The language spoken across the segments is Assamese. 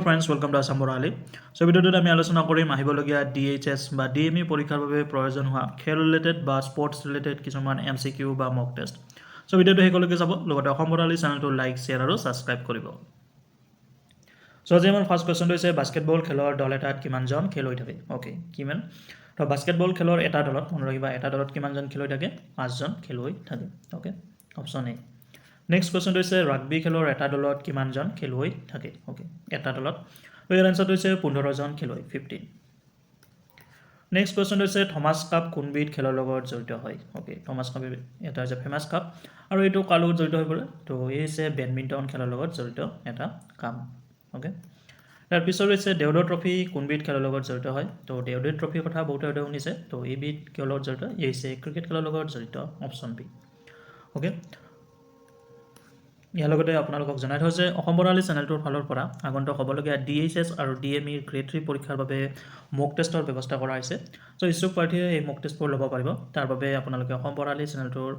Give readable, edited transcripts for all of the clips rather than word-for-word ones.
friends, welcome to Assam Health. So ভিডিওটোত আমি আলোচনা কৰিম আহিবলগীয়া DHS বা DME পৰীক্ষাৰ বাবে প্ৰয়োজন হোৱা খেল ৰিলেটেড বা স্পৰ্টছ ৰিলেটেড কিছুমান MCQ বা মক টেষ্ট। সো ভিডিওটো শেষলৈকে যাব, লগতে অসম হেল্থ চেনেলটো লাইক, শ্বেয়াৰ আৰু সাবস্ক্ৰাইব কৰিব। সো আজি আমাৰ ফাৰ্ষ্ট কোৱেশ্চনটো হৈছে বাস্কেটবল খেলৰ দল এটাত কিমানজন খেলুৱৈ থাকে? ওকে, কিমান? তো বাস্কেটবল খেলৰ এটা দলত মনত ৰাখিবা এটা দলত কিমানজন খেলুৱৈ থাকে? 5জন খেলুৱৈ থাকে। Okay, option A. নেক্সট কোৱেশ্চনটো হৈছে ৰাগবি খেলৰ এটা দলত কিমানজন খেলুৱৈ থাকে? ওকে, এটা দলত। তো ইয়াৰ এনসাৰটো হৈছে 15জন খেলুৱৈ, 15। নেক্সট কোৱেশ্চনটো হৈছে থমাছ কাপ কোনবিধ খেলৰ লগত জড়িত হয়? ওকে, থমাছ কাপ এটা হৈছে ফেমাছ কাপ আৰু এইটো কাৰ লগত জড়িত হৈ পৰে? তো এই হৈছে বেডমিণ্টন খেলৰ লগত জড়িত এটা কাম। ওকে, তাৰপিছত হৈছে দেওধৰ ট্ৰফি কোনবিধ খেলৰ লগত জড়িত হয়? তো দেওধৰ ট্ৰফিৰ কথা বহুতে শুনিছে। তো এইবিধ খেলৰ লগত জড়িত, এই হৈছে ক্ৰিকেট খেলৰ লগত জড়িত, অপশ্যন বি। ওকে, ইয়াৰ লগতে আপোনালোকক জনাই থৈছে অসম বৰ্ণালী চেনেলটোৰ ফালৰ পৰা আগন্তুক হ'বলগীয়া DHS আৰু DME গ্ৰেড 3 পৰীক্ষাৰ বাবে মক টেষ্টৰ ব্যৱস্থা কৰা হৈছে। চ' ইচ্ছুক প্ৰাৰ্থীয়ে এই মক টেষ্টবোৰ ল'ব পাৰিব। তাৰ বাবে আপোনালোকে অসম বৰ্ণালী চেনেলটোৰ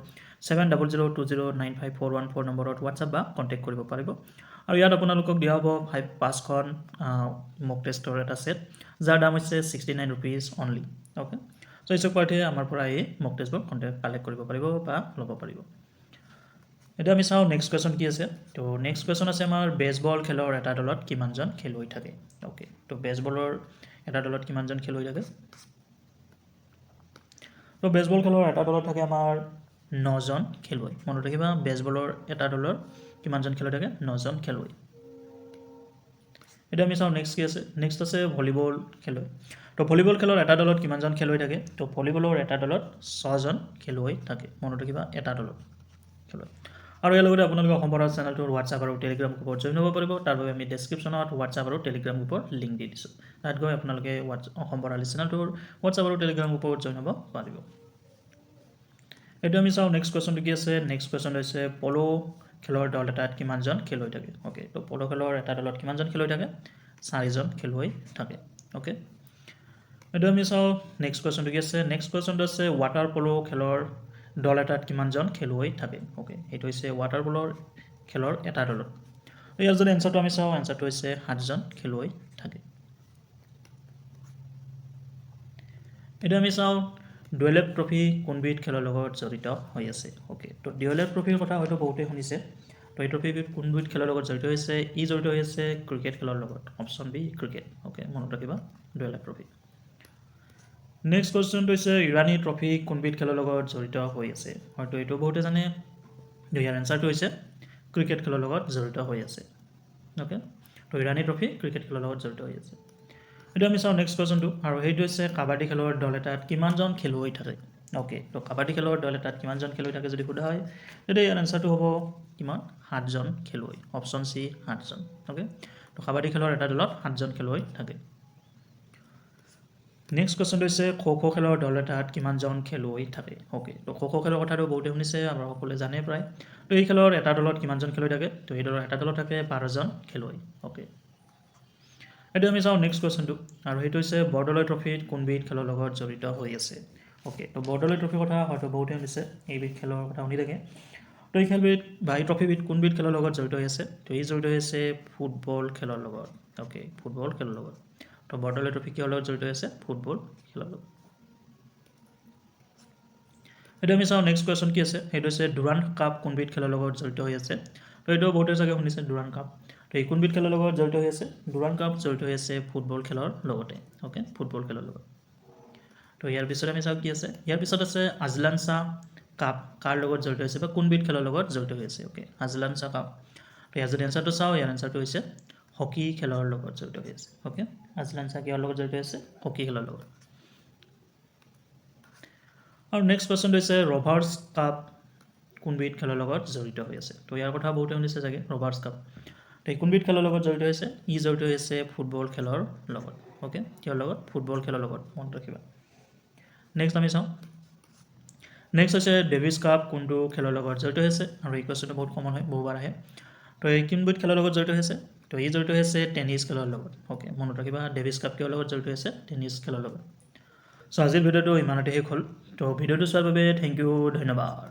7002095414 নম্বৰত হোৱাটছআপ বা কণ্টেক্ট কৰিব পাৰিব। আৰু ইয়াত আপোনালোকক দিয়া হ'ব 5খন মক টেষ্টৰ এটা ছেট, যাৰ দাম হৈছে 69 rupees অনলি। ওকে, চ' ইচ্ছুক প্ৰাৰ্থীয়ে আমাৰ পৰা এই মক টেষ্টবোৰ কালেক্ট কৰিব পাৰিব বা ল'ব পাৰিব। এটা আমি চাওঁ নেক্সট কুৱেশ্যন কি আছে। তো নেক্সট কুৱেশ্যন আছে আমাৰ বেছবল খেলৰ এটা দলত কিমানজন খেলুৱৈ থাকে? ওকে, তো বেছবলৰ এটা দলত কিমানজন খেলুৱৈ থাকে? তো বেছবল খেলৰ এটা দলত থাকে আমাৰ 9জন খেলুৱৈ। মনত ৰাখিবা বেছবলৰ এটা দলৰ কিমানজন খেলুৱৈ থাকে? 9জন খেলুৱৈ। এটা আমি চাওঁ নেক্সট কি আছে। নেক্সট আছে ভলীবল খেলুৱৈ। তো ভলীবল খেলৰ এটা দলত কিমানজন খেলুৱৈ থাকে? তো ভলীবলৰ এটা দলত 6জন খেলুৱৈ থাকে। মনত ৰাখিবা এটা দলত খেলুৱৈ। আৰু ইয়াৰ লগতে আপোনালোকে অসম বৰ্ণালী চেনেলটোৰ হোৱাটছআপ আৰু টেলিগ্ৰাম গ্ৰুপত জইন হ'ব পাৰিব। তাৰ বাবে আমি ডেছক্ৰিপশ্যনত হোৱাটছআপ আৰু টেলিগ্ৰাম গ্ৰুপৰ লিংক দি দিছোঁ। তাত গৈ আপোনালোকে অসম বৰ্ণালী চেনেলটোৰ হোৱাটছআপ আৰু টেলিগ্ৰাম গ্ৰুপত জইন হ'ব পাৰিব। এইটো আমি চাওঁ নেক্সট কুৱেশ্যনটো কি আছে। নেক্সট কুৱেশ্যনটো হৈছে পল' খেলৰ দল এটাত কিমানজন খেলুৱৈ থাকে? ওকে, তো পল' খেলৰ এটা দলত কিমানজন খেলুৱৈ থাকে? 4জন খেলুৱৈ থাকে। ওকে, এইটো আমি চাওঁ নেক্সট কুৱেশ্যনটো কি আছে। নেক্সট কুৱেশ্যনটো আছে ৱাটাৰ পল' খেলৰ দল এটাত কিমানজন খেলুৱৈ থাকে? ওকে, এইটো হৈছে ৱাটাৰ পলৰ খেলৰ এটা দলত। ইয়াৰ যদি এনচাৰটো আমি চাওঁ, এনচাৰটো হৈছে 7জন খেলুৱৈ থাকে। এইটো আমি চাওঁ DLF ট্ৰফি কোনবিধ খেলৰ লগত জড়িত হৈ আছে? ওকে, তো DLF ট্ৰফিৰ কথা হয়তো বহুতেই শুনিছে। তো এই ট্ৰফিবিধ কোনবিধ খেলৰ লগত জড়িত হৈছে? ই জড়িত হৈ আছে ক্ৰিকেট খেলৰ লগত, অপশ্যন বি ক্ৰিকেট। ওকে, মনত ৰাখিবা DLF ট্ৰফি। নেক্সট কুৱেশ্যনটো হৈছে ইৰাণী ট্ৰফি কোনবিধ খেলৰ লগত জড়িত হৈ আছে? হয়তো এইটো বহুতে জানে। ইয়াৰ এনচাৰটো হৈছে ক্ৰিকেট খেলৰ লগত জড়িত হৈ আছে। ওকে, তো ইৰাণী ট্ৰফি ক্ৰিকেট খেলৰ লগত জড়িত হৈ আছে। এইটো আমি চাওঁ নেক্সট কুৱেশ্যনটো, আৰু সেইটো হৈছে কাবাডী খেলৰ দল এটাত কিমানজন খেলুৱৈ থাকে? ওকে, তো কাবাডী খেলৰ দল এটাত কিমানজন খেলুৱৈ থাকে যদি সোধা হয়, তেতিয়া ইয়াৰ এনচাৰটো হ'ব কিমান? 7জন খেলুৱৈ, অপশ্যন চি 7জন। ওকে, তো কাবাডী খেলৰ এটা দলত 7জন খেলুৱৈ থাকে। নেক্সট কুৱেশ্যনটো হৈছে খো খেলৰ দল এটাত কিমানজন খেলুৱৈ থাকে? ওকে, তো খো খেলৰ কথাটো বহুতে শুনিছে, আমাৰ সকলোৱে জানে প্ৰায়। তো এই খেলৰ এটা দলত কিমানজন খেলুৱৈ থাকে? তো এই দলৰ এটা দলত থাকে 12জন খেলুৱৈ। ওকে, এইটো আমি চাওঁ নেক্সট কুৱেশ্যনটো, আৰু সেইটো হৈছে বৰদলৈ ট্ৰফিত কোনবিধ খেলৰ লগত জড়িত হৈ আছে? ওকে, তো বৰদলৈ ট্ৰফিৰ কথা হয়তো বহুতে শুনিছে, এইবিধ খেলৰ কথা শুনি থাকে। তো এই খেলবিধ বা এই ট্ৰফিবিধ কোনবিধ খেলৰ লগত জড়িত হৈ আছে? তো ই জড়িত হৈ আছে ফুটবল খেলৰ লগত। ওকে, ফুটবল খেলৰ লগত। তো বৰদলৈ ট্ৰফি কিহৰ লগত জড়িত হৈ আছে? ফুটবল খেলৰ লগত। এইটো আমি চাওঁ নেক্সট কুৱেশ্যন কি আছে। সেইটো হৈছে ডুৰাণ্ড কাপ কোনবিধ খেলৰ লগত জড়িত হৈ আছে? তো এইটো বহুতে চাগে শুনিছে ডুৰাণ্ড কাপ। তো এই কোনবিধ খেলৰ লগত জড়িত হৈ আছে? ডুৰাণ্ড কাপ জড়িত হৈ আছে ফুটবল খেলৰ লগতে। ওকে, ফুটবল খেলৰ লগত। তো ইয়াৰ পিছত আমি চাওঁ কি আছে। ইয়াৰ পিছত আছে আজলান শ্বাহ কাপ কাৰ লগত জড়িত হৈছে বা কোনবিধ খেলৰ লগত জড়িত হৈ আছে? Okay, Azlan Shah cup. তো ইয়াৰ যদি এনচাৰটো চাওঁ, ইয়াৰ এনচাৰটো হৈছে হকী খেলৰ লগত জড়িত হৈ আছে। ওকে, আজলান শ্বাহ কিহৰ লগত জড়িত হৈ আছে? হকী খেলৰ লগত। আৰু নেক্সট কুৱেশ্যনটো হৈছে ৰভাৰ্ছ কাপ কোনবিধ খেলৰ লগত জড়িত হৈ আছে? তো ইয়াৰ কথা বহুতে শুনিছে চাগে, ৰভাৰ্ছ কাপ। তো এই কোনবিধ খেলৰ লগত জড়িত হৈছে? ই জড়িত হৈ আছে ফুটবল খেলৰ লগত। ওকে, কিহৰ লগত? ফুটবল খেলৰ লগত, মনত ৰাখিবা। নেক্সট আমি চাওঁ। নেক্সট হৈছে ডেভিছ কাপ কোনটো খেলৰ লগত জড়িত হৈ আছে? আৰু এই কুৱেশ্যনটো বহুত কমন হয়, বহুবাৰ আহে। তো এই কোনবিধ খেলৰ লগত জড়িত হৈ আছে? তো ই জড়িত হৈ আছে টেনিছ খেলৰ লগত। ওকে, মনত ৰাখিবা ডেভিছ কাপ কিহৰ লগত জড়িত হৈ আছে? টেনিছ খেলৰ লগত। চ' আজিৰ ভিডিঅ'টো ইমানতে শেষ হ'ল। তো ভিডিঅ'টো চোৱাৰ বাবে থেংক ইউ, ধন্যবাদ।